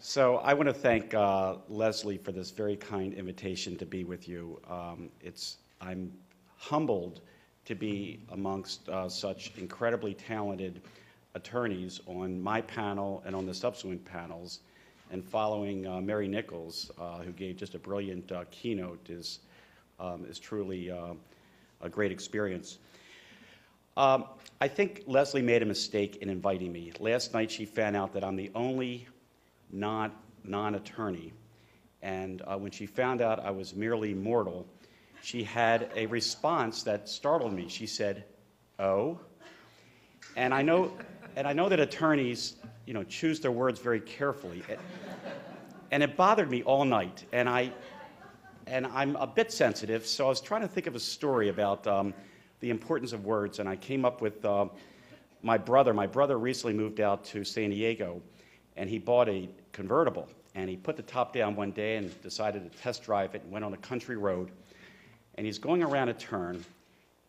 So I want to thank Leslie for this very kind invitation to be with you. I'm humbled to be amongst such incredibly talented attorneys on my panel and on the subsequent panels, and following Mary Nichols, who gave just a brilliant keynote, is truly a great experience. I think Leslie made a mistake in inviting me. Last night she found out that I'm the only non-attorney, and when she found out I was merely mortal, she had a response that startled me. She said, "Oh," and I know that attorneys, choose their words very carefully, and it bothered me all night. And I'm a bit sensitive, so I was trying to think of a story about the importance of words, and I came up with my brother. My brother recently moved out to San Diego, and he bought a convertible, and he put the top down one day and decided to test drive it and went on a country road, and he's going around a turn,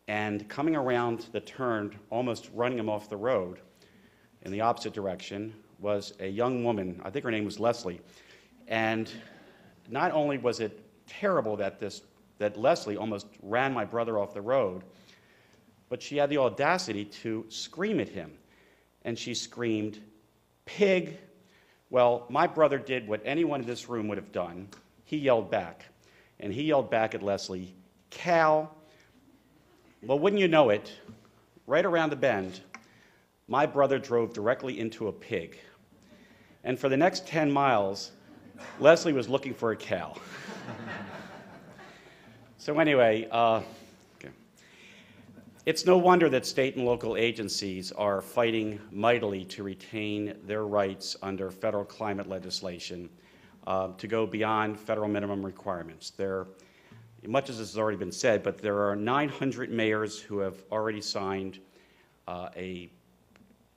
and coming around the turn, almost running him off the road in the opposite direction, was a young woman. I think her name was Leslie. And not only was it terrible that Leslie almost ran my brother off the road, but she had the audacity to scream at him. And she screamed, "Pig." Well, my brother did what anyone in this room would have done. He yelled back. And he yelled back at Leslie, "Cow." Well, wouldn't you know it, right around the bend, my brother drove directly into a pig. And for the next 10 miles, Leslie was looking for a cow. So anyway, it's no wonder that state and local agencies are fighting mightily to retain their rights under federal climate legislation to go beyond federal minimum requirements. Much as this has already been said, but there are 900 mayors who have already signed a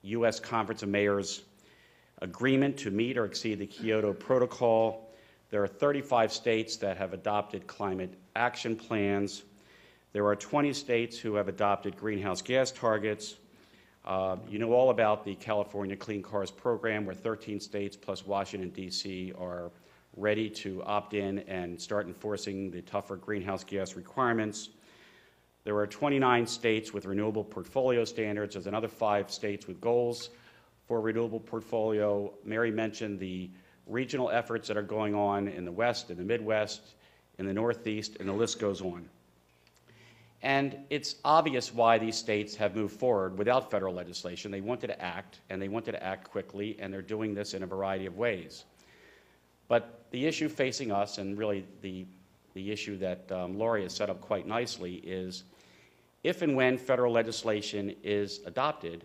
U.S. Conference of Mayors agreement to meet or exceed the Kyoto Protocol. There are 35 states that have adopted climate action plans. There are 20 states who have adopted greenhouse gas targets. You know all about the California Clean Cars program, where 13 states plus Washington, D.C. are ready to opt in and start enforcing the tougher greenhouse gas requirements. There are 29 states with renewable portfolio standards. There's another 5 states with goals for renewable portfolio. Mary mentioned the regional efforts that are going on in the West, in the Midwest, in the Northeast, and the list goes on. And it's obvious why these states have moved forward without federal legislation. They wanted to act, and they wanted to act quickly, and they're doing this in a variety of ways. But the issue facing us, and really the issue that Laurie has set up quite nicely, is if and when federal legislation is adopted,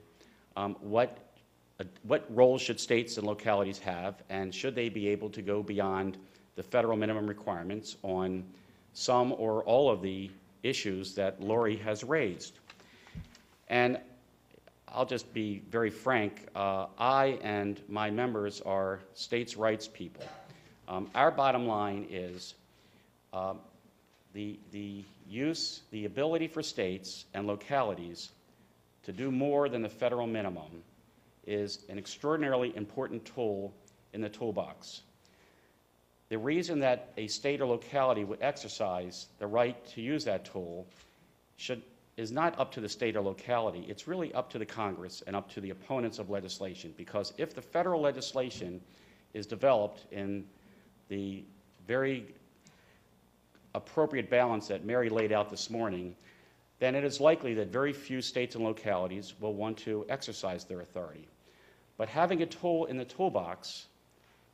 what role should states and localities have, and should they be able to go beyond the federal minimum requirements on some or all of the issues that Laurie has raised? And I'll just be very frank, I and my members are states' rights people. Our bottom line is the ability for states and localities to do more than the federal minimum is an extraordinarily important tool in the toolbox. The reason that a state or locality would exercise the right to use that tool is not up to the state or locality. It's really up to the Congress and up to the opponents of legislation, because if the federal legislation is developed in the very appropriate balance that Mary laid out this morning, then it is likely that very few states and localities will want to exercise their authority. But having a tool in the toolbox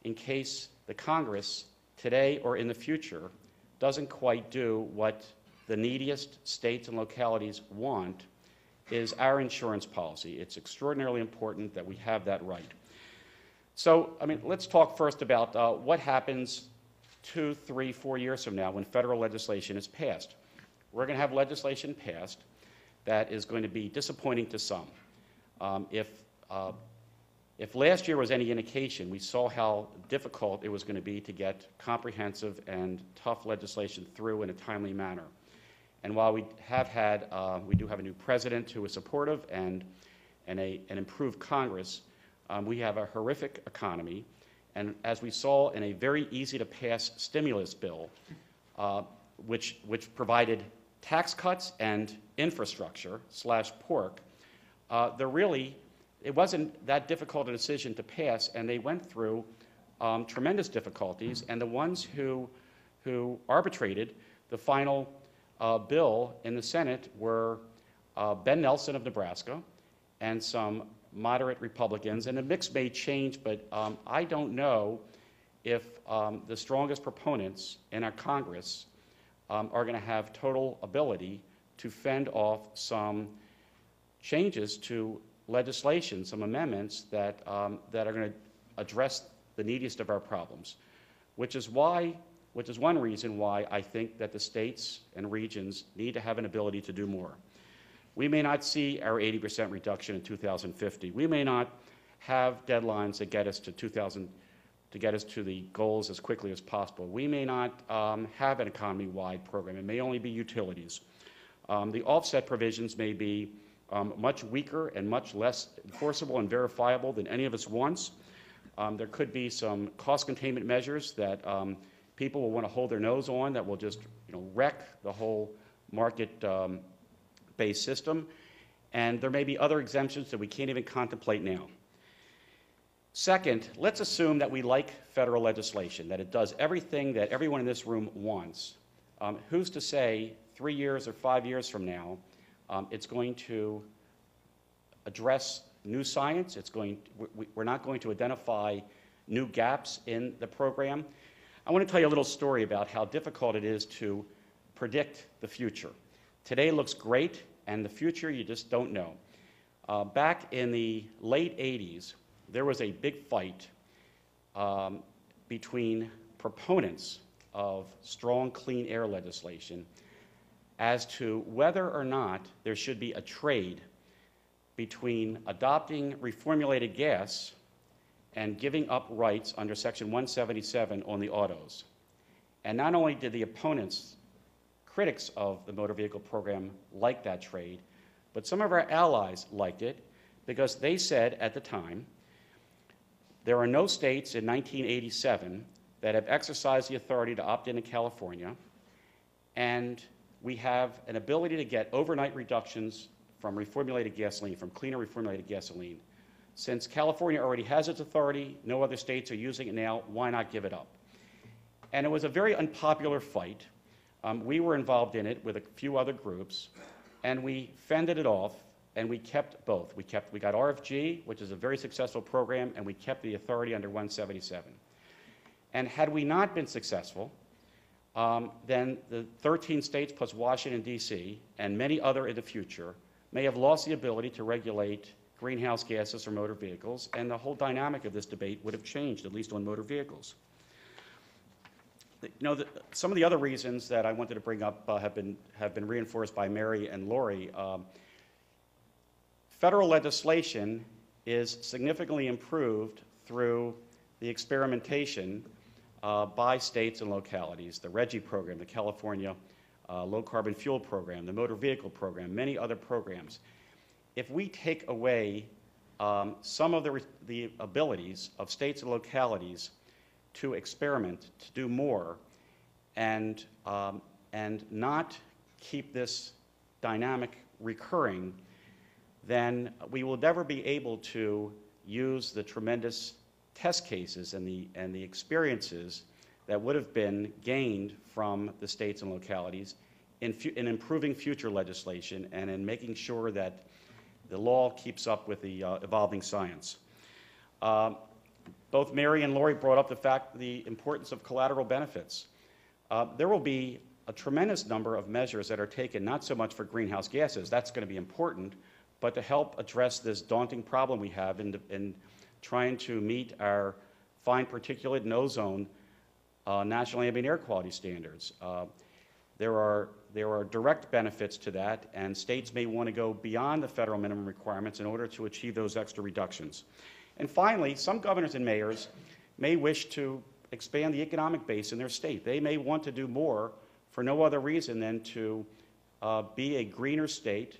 in case the Congress today or in the future doesn't quite do what the neediest states and localities want is our insurance policy. It's extraordinarily important that we have that right. So, let's talk first about what happens 2, 3, 4 years from now when federal legislation is passed. We're going to have legislation passed that is going to be disappointing to some. If last year was any indication, we saw how difficult it was going to be to get comprehensive and tough legislation through in a timely manner. And while we do have a new president who is supportive and an improved Congress, we have a horrific economy, And as we saw in a very easy-to-pass stimulus bill, which provided tax cuts and infrastructure / pork, it wasn't that difficult a decision to pass, and they went through tremendous difficulties. And the ones who arbitrated the final bill in the Senate were Ben Nelson of Nebraska and some moderate Republicans. And the mix may change, but I don't know if the strongest proponents in our Congress are going to have total ability to fend off some changes to legislation, some amendments that are going to address the neediest of our problems, which is one reason why I think that the states and regions need to have an ability to do more. We may not see our 80% reduction in 2050. We may not have deadlines that get us to the goals as quickly as possible. We may not have an economy-wide program. It may only be utilities. The offset provisions may be much weaker and much less enforceable and verifiable than any of us wants. There could be some cost containment measures that people will want to hold their nose on that will just wreck the whole market-based system. And there may be other exemptions that we can't even contemplate now. Second, let's assume that we like federal legislation, that it does everything that everyone in this room wants. Who's to say 3 years or 5 years from now it's going to address new science? We're not going to identify new gaps in the program. I want to tell you a little story about how difficult it is to predict the future. Today looks great, and the future you just don't know. Back in the late 80s, there was a big fight between proponents of strong clean air legislation as to whether or not there should be a trade between adopting reformulated gas and giving up rights under Section 177 on the autos. And not only did the opponents, critics of the motor vehicle program, like that trade, but some of our allies liked it because they said at the time, there are no states in 1987 that have exercised the authority to opt in California, and we have an ability to get overnight reductions from reformulated gasoline, from cleaner reformulated gasoline. Since California already has its authority, no other states are using it now, why not give it up? And it was a very unpopular fight. We were involved in it with a few other groups, and we fended it off, and we kept both. We got RFG, which is a very successful program, and we kept the authority under 177. And had we not been successful, then the 13 states plus Washington, D.C., and many other in the future may have lost the ability to regulate greenhouse gases for motor vehicles, and the whole dynamic of this debate would have changed, at least on motor vehicles. Some of the other reasons that I wanted to bring up have been reinforced by Mary and Lori. Federal legislation is significantly improved through the experimentation by states and localities, the RGGI program, the California Low Carbon Fuel Program, the Motor Vehicle Program, many other programs. If we take away some of the abilities of states and localities to experiment, to do more, and not keep this dynamic recurring, then we will never be able to use the tremendous test cases and the experiences that would have been gained from the states and localities in improving future legislation and in making sure that the law keeps up with the evolving science. Both Mary and Lori brought up the importance of collateral benefits. There will be a tremendous number of measures that are taken, not so much for greenhouse gases, that's going to be important, but to help address this daunting problem we have in trying to meet our fine particulate and ozone national ambient air quality standards. There are direct benefits to that, and states may want to go beyond the federal minimum requirements in order to achieve those extra reductions. And finally, some governors and mayors may wish to expand the economic base in their state. They may want to do more for no other reason than to be a greener state